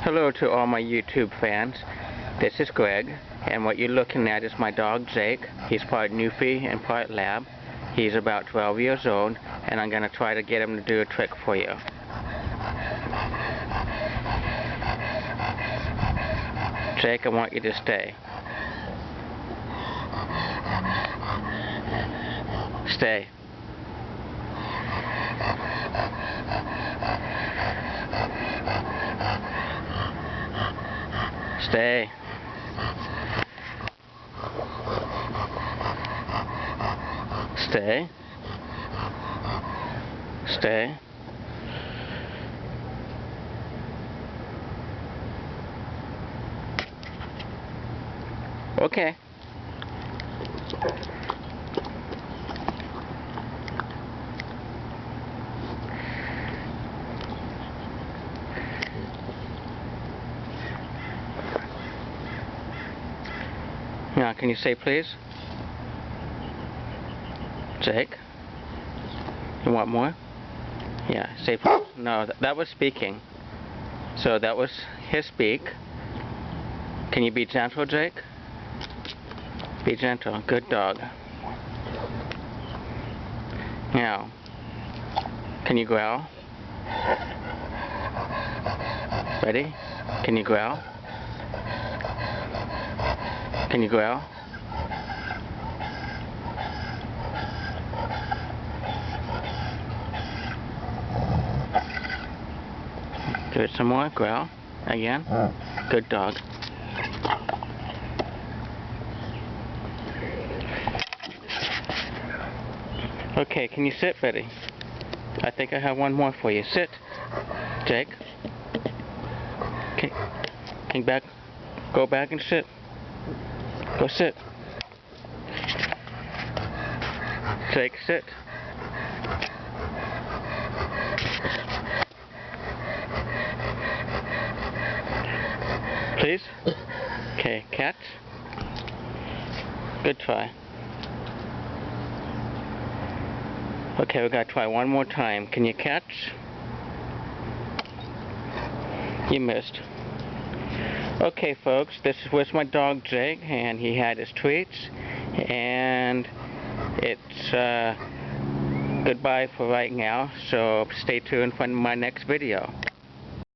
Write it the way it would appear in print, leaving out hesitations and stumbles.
Hello to all my YouTube fans. This is Greg, and what you're looking at is my dog Jake. He's part Newfie and part Lab. He's about 12 years old, and I'm going to try to get him to do a trick for you. Jake, I want you to stay. Stay. Stay. Stay. Stay. Okay. Now, can you say please? Jake? You want more? Yeah, say please. No, that was speaking. So that was his speak. Can you be gentle, Jake? Be gentle. Good dog. Now, can you growl? Ready? Can you growl? Can you growl? Do it some more. Growl. Again. Good dog. Okay, can you sit, Betty? I think I have one more for you. Sit. Jake. Can you go back and sit. Go sit. Jake, sit. Please? Okay, cat. Good try. Okay, we gotta try one more time. Can you catch? You missed. Okay, folks, this was my dog Jake, and he had his treats, and it's goodbye for right now, so stay tuned for my next video.